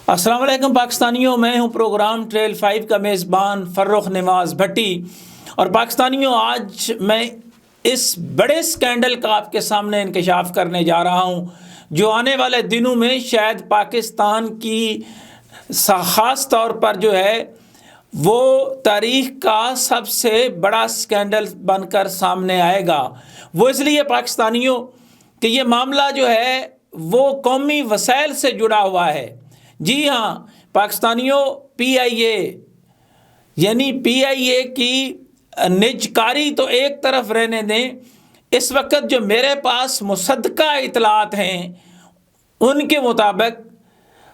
السلام علیکم پاکستانیوں، میں ہوں پروگرام ٹریل 5 کا میزبان فرخ نواز بھٹی۔ اور پاکستانیوں، آج میں اس بڑے سکینڈل کا آپ کے سامنے انکشاف کرنے جا رہا ہوں جو آنے والے دنوں میں شاید پاکستان کی خاص طور پر جو ہے وہ تاریخ کا سب سے بڑا سکینڈل بن کر سامنے آئے گا۔ وہ اس لیے پاکستانیوں کہ یہ معاملہ جو ہے وہ قومی وسائل سے جڑا ہوا ہے۔ جی ہاں پاکستانیوں، پی آئی اے کی نجکاری تو ایک طرف رہنے دیں، اس وقت جو میرے پاس مصدقہ اطلاعات ہیں ان کے مطابق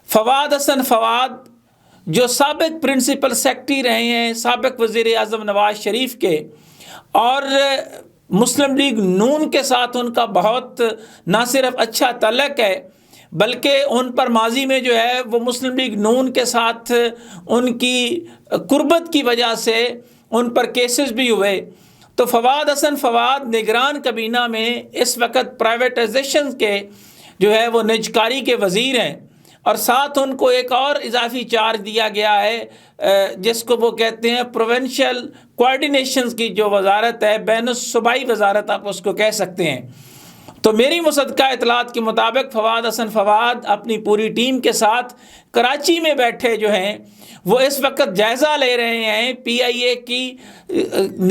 فواد حسن فواد جو سابق پرنسپل سیکرٹری رہے ہیں سابق وزیر اعظم نواز شریف کے، اور مسلم لیگ نون کے ساتھ ان کا بہت نہ صرف اچھا تعلق ہے بلکہ ان پر ماضی میں جو ہے وہ مسلم لیگ نون کے ساتھ ان کی قربت کی وجہ سے ان پر کیسز بھی ہوئے۔ تو فواد حسن فواد نگران کابینہ میں اس وقت پرائیویٹائزیشن کے جو ہے وہ نجکاری کے وزیر ہیں، اور ساتھ ان کو ایک اور اضافی چارج دیا گیا ہے جس کو وہ کہتے ہیں پروونشل کوآرڈینیشن کی جو وزارت ہے، بین الصوبائی وزارت آپ اس کو کہہ سکتے ہیں۔ تو میری مصدقہ اطلاعات کے مطابق فواد حسن فواد اپنی پوری ٹیم کے ساتھ کراچی میں بیٹھے جو ہیں وہ اس وقت جائزہ لے رہے ہیں پی آئی اے کی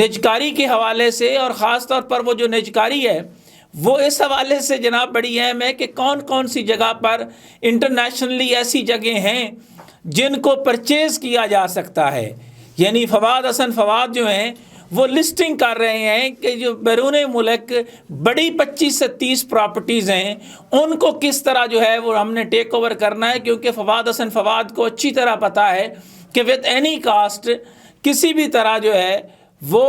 نجکاری کے حوالے سے، اور خاص طور پر وہ جو نجکاری ہے وہ اس حوالے سے جناب بڑی اہم ہے کہ کون کون سی جگہ پر انٹرنیشنلی ایسی جگہیں ہیں جن کو پرچیز کیا جا سکتا ہے۔ یعنی فواد حسن فواد جو ہیں وہ لسٹنگ کر رہے ہیں کہ جو بیرون ملک بڑی 25 سے 30 پراپرٹیز ہیں ان کو کس طرح جو ہے وہ ہم نے ٹیک اوور کرنا ہے، کیونکہ فواد حسن فواد کو اچھی طرح پتہ ہے کہ وتھ اینی کاسٹ کسی بھی طرح جو ہے وہ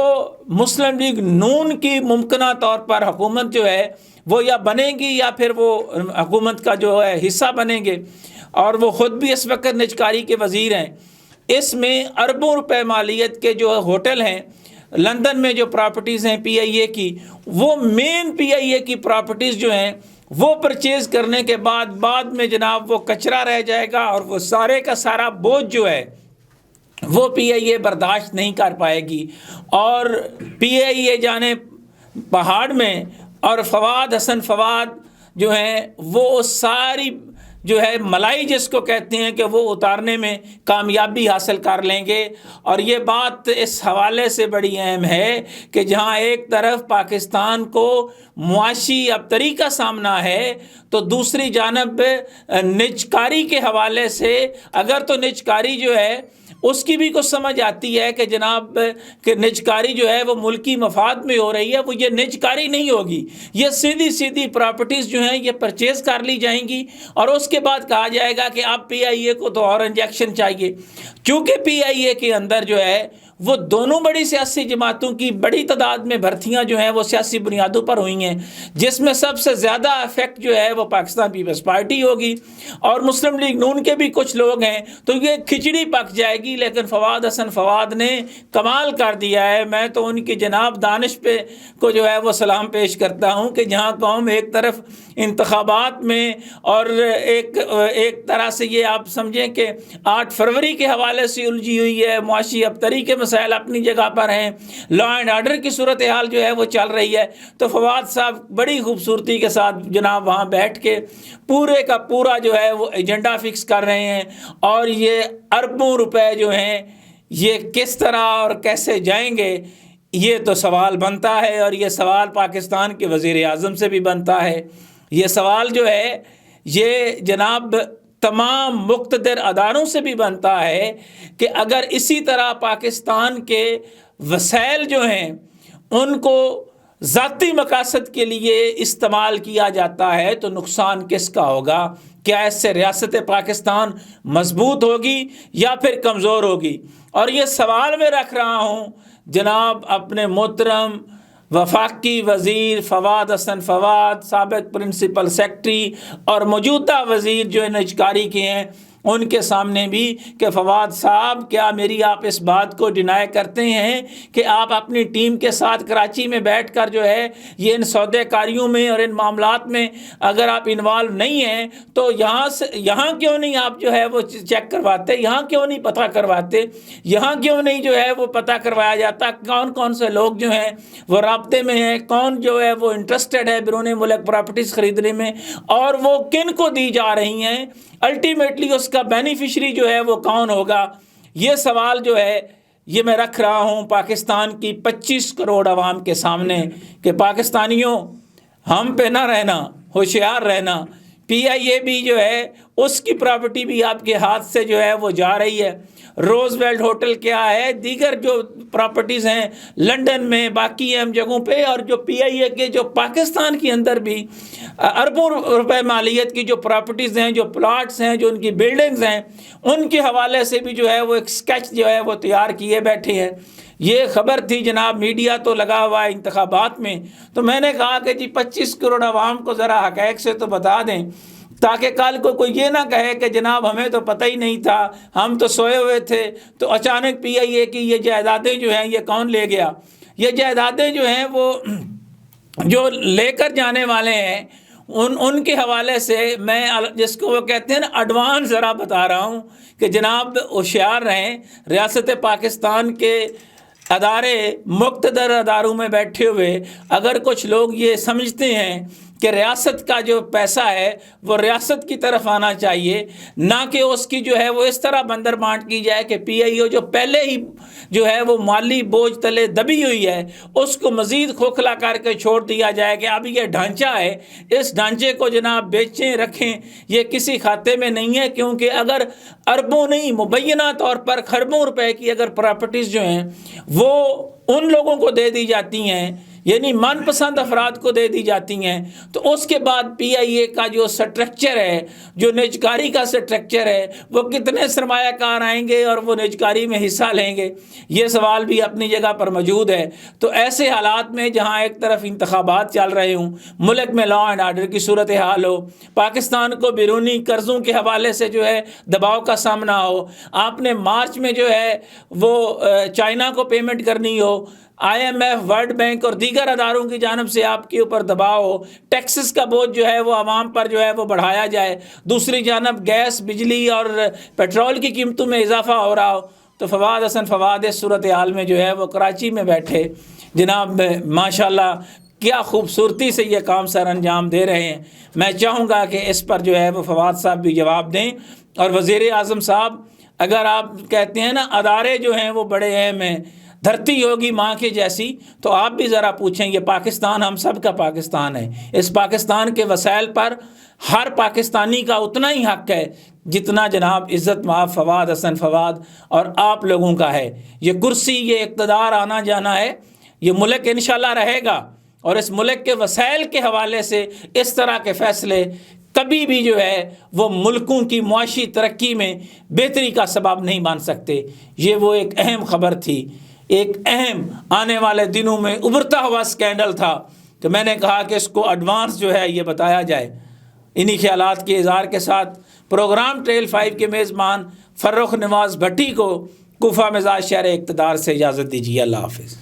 مسلم لیگ نون کی ممکنہ طور پر حکومت جو ہے وہ یا بنے گی یا پھر وہ حکومت کا جو ہے حصہ بنیں گے، اور وہ خود بھی اس وقت نجکاری کے وزیر ہیں۔ اس میں اربوں روپے مالیت کے جو ہوٹل ہیں لندن میں، جو پراپرٹیز ہیں پی آئی اے کی، وہ مین پی آئی اے کی پراپرٹیز جو ہیں وہ پرچیز کرنے کے بعد میں جناب وہ کچرا رہ جائے گا، اور وہ سارے کا سارا بوجھ جو ہے وہ پی آئی اے برداشت نہیں کر پائے گی، اور پی آئی اے جانے پہاڑ میں اور فواد حسن فواد جو ہیں وہ ساری جو ہے ملائی جس کو کہتے ہیں کہ وہ اتارنے میں کامیابی حاصل کر لیں گے۔ اور یہ بات اس حوالے سے بڑی اہم ہے کہ جہاں ایک طرف پاکستان کو معاشی ابتری کا سامنا ہے تو دوسری جانب نجکاری کے حوالے سے اگر تو نجکاری جو ہے اس کی بھی کچھ سمجھ آتی ہے کہ جناب کہ نجکاری جو ہے وہ ملکی مفاد میں ہو رہی ہے، وہ یہ نجکاری نہیں ہوگی، یہ سیدھی پراپرٹیز جو ہیں یہ پرچیز کر لی جائیں گی، اور اس کے بعد کہا جائے گا کہ اب پی آئی اے کو تو اور انجیکشن چاہیے، چونکہ پی آئی اے کے اندر جو ہے وہ دونوں بڑی سیاسی جماعتوں کی بڑی تعداد میں بھرتیاں جو ہیں وہ سیاسی بنیادوں پر ہوئی ہیں، جس میں سب سے زیادہ افیکٹ جو ہے وہ پاکستان پیپلز پارٹی ہوگی، اور مسلم لیگ نون کے بھی کچھ لوگ ہیں، تو یہ کھچڑی پک جائے گی۔ لیکن فواد حسن فواد نے کمال کر دیا ہے، میں تو ان کی جناب دانش پہ کو جو ہے وہ سلام پیش کرتا ہوں کہ جہاں قوم ایک طرف انتخابات میں اور ایک طرح سے یہ آپ سمجھیں کہ 8 فروری کے حوالے سے الجھی ہوئی ہے، معاشی ابتری کے مسائل اپنی جگہ پر ہیں، لا اینڈ آرڈر کی صورتحال جو ہے وہ چل رہی ہے، تو فواد صاحب بڑی خوبصورتی کے ساتھ جناب وہاں بیٹھ کے پورے کا پورا جو ہے وہ ایجنڈا فکس کر رہے ہیں، اور یہ اربوں روپے جو ہیں یہ کس طرح اور کیسے جائیں گے یہ تو سوال بنتا ہے، اور یہ سوال پاکستان کے وزیر اعظم سے بھی بنتا ہے۔ یہ سوال جو ہے یہ جناب تمام مقتدر اداروں سے بھی بنتا ہے کہ اگر اسی طرح پاکستان کے وسائل جو ہیں ان کو ذاتی مقاصد کے لیے استعمال کیا جاتا ہے تو نقصان کس کا ہوگا؟ کیا اس سے ریاست پاکستان مضبوط ہوگی یا پھر کمزور ہوگی؟ اور یہ سوال میں رکھ رہا ہوں جناب اپنے محترم وفاقی وزیر فواد حسن فواد، سابق پرنسپل سیکرٹری اور موجودہ وزیر جو نجکاری کے ہیں، ان کے سامنے بھی کہ فواد صاحب کیا میری آپ اس بات کو ڈینائی کرتے ہیں کہ آپ اپنی ٹیم کے ساتھ کراچی میں بیٹھ کر جو ہے یہ ان سودے کاریوں میں اور ان معاملات میں اگر آپ انوالو نہیں ہیں تو یہاں کیوں نہیں آپ جو ہے وہ چیک کرواتے، یہاں کیوں نہیں پتہ کرواتے، یہاں کیوں نہیں جو ہے وہ پتہ کروایا جاتا کون کون سے لوگ جو ہیں وہ رابطے میں ہیں، کون جو ہے وہ انٹرسٹڈ ہے بیرون ملک پراپرٹیز خریدنے میں، اور وہ کن کو دی جا رہی ہیں، الٹیمیٹلی اس کا بینیفیشری جو ہے وہ کون ہوگا۔ یہ سوال جو ہے یہ میں رکھ رہا ہوں پاکستان کی 25 کروڑ عوام کے سامنے کہ پاکستانیوں ہم پہ نہ رہنا، ہوشیار رہنا۔ پی آئی اے بھی جو ہے اس کی پراپرٹی بھی آپ کے ہاتھ سے جو ہے وہ جا رہی ہے۔ روز ویلڈ ہوٹل کیا ہے، دیگر جو پراپرٹیز ہیں لنڈن میں، باقی اہم جگہوں پہ، اور جو پی آئی اے کے جو پاکستان کے اندر بھی اربوں روپے مالیت کی جو پراپرٹیز ہیں، جو پلاٹس ہیں، جو ان کی بلڈنگز ہیں، ان کے حوالے سے بھی جو ہے وہ ایک سکیچ جو ہے وہ تیار کیے بیٹھے ہیں۔ یہ خبر تھی جناب، میڈیا تو لگا ہوا ہے انتخابات میں، تو میں نے کہا کہ جی 25 کروڑ عوام کو ذرا حقائق سے تو بتا دیں تاکہ کل کو کوئی یہ نہ کہے کہ جناب ہمیں تو پتہ ہی نہیں تھا، ہم تو سوئے ہوئے تھے، تو اچانک پی آئی اے کی یہ جائیدادیں جو ہیں یہ کون لے گیا۔ یہ جائیدادیں جو ہیں وہ جو لے کر جانے والے ہیں ان کے حوالے سے میں جس کو وہ کہتے ہیں نا ایڈوانس ذرا بتا رہا ہوں کہ جناب ہوشیار رہیں۔ ریاست پاکستان کے ادارے، مقتدر اداروں میں بیٹھے ہوئے اگر کچھ لوگ یہ سمجھتے ہیں کہ ریاست کا جو پیسہ ہے وہ ریاست کی طرف آنا چاہیے، نہ کہ اس کی جو ہے وہ اس طرح بندر بانٹ کی جائے کہ پی آئی او جو پہلے ہی جو ہے وہ مالی بوجھ تلے دبی ہوئی ہے اس کو مزید کھوکھلا کر کے چھوڑ دیا جائے کہ اب یہ ڈھانچہ ہے، اس ڈھانچے کو جناب بیچیں رکھیں، یہ کسی کھاتے میں نہیں ہے، کیونکہ اگر اربوں نہیں مبینہ طور پر خربوں روپے کی اگر پراپرٹیز جو ہیں وہ ان لوگوں کو دے دی جاتی ہیں، یعنی من پسند افراد کو دے دی جاتی ہیں، تو اس کے بعد پی آئی اے کا جو سٹرکچر ہے، جو نجکاری کا سٹرکچر ہے، وہ کتنے سرمایہ کار آئیں گے اور وہ نجکاری میں حصہ لیں گے، یہ سوال بھی اپنی جگہ پر موجود ہے۔ تو ایسے حالات میں جہاں ایک طرف انتخابات چل رہے ہوں، ملک میں لا اینڈ آرڈر کی صورتحال ہو، پاکستان کو بیرونی قرضوں کے حوالے سے جو ہے دباؤ کا سامنا ہو، آپ نے مارچ میں جو ہے وہ چائنا کو پیمنٹ کرنی ہو، I M F, world bank اور دیگر اداروں کی جانب سے آپ کے اوپر دباؤ ہو، ٹیکسز کا بوجھ جو ہے وہ عوام پر جو ہے وہ بڑھایا جائے، دوسری جانب گیس، بجلی اور پیٹرول کی قیمتوں میں اضافہ ہو رہا ہو، تو فواد حسن فواد اس صورتحال میں جو ہے وہ کراچی میں بیٹھے جناب ماشاءاللہ کیا خوبصورتی سے یہ کام سر انجام دے رہے ہیں۔ میں چاہوں گا کہ اس پر جو ہے وہ فواد صاحب بھی جواب دیں، اور وزیر اعظم صاحب اگر آپ کہتے ہیں نا ادارے جو ہیں وہ بڑے اہم ہیں، دھرتی ہوگی ماں کے جیسی، تو آپ بھی ذرا پوچھیں، یہ پاکستان ہم سب کا پاکستان ہے، اس پاکستان کے وسائل پر ہر پاکستانی کا اتنا ہی حق ہے جتنا جناب عزت مآب فواد حسن فواد اور آپ لوگوں کا ہے۔ یہ کرسی، یہ اقتدار آنا جانا ہے، یہ ملک انشاءاللہ رہے گا، اور اس ملک کے وسائل کے حوالے سے اس طرح کے فیصلے کبھی بھی جو ہے وہ ملکوں کی معاشی ترقی میں بہتری کا سبب نہیں بن سکتے۔ یہ وہ ایک اہم خبر تھی، ایک اہم آنے والے دنوں میں ابھرتا ہوا سکینڈل تھا کہ میں نے کہا کہ اس کو ایڈوانس جو ہے یہ بتایا جائے۔ انہی خیالات کے اظہار کے ساتھ پروگرام ٹریل 5 کے میزبان فرخ نواز بھٹی کو کوفہ مزاج شہر اقتدار سے اجازت دیجیے۔ اللہ حافظ۔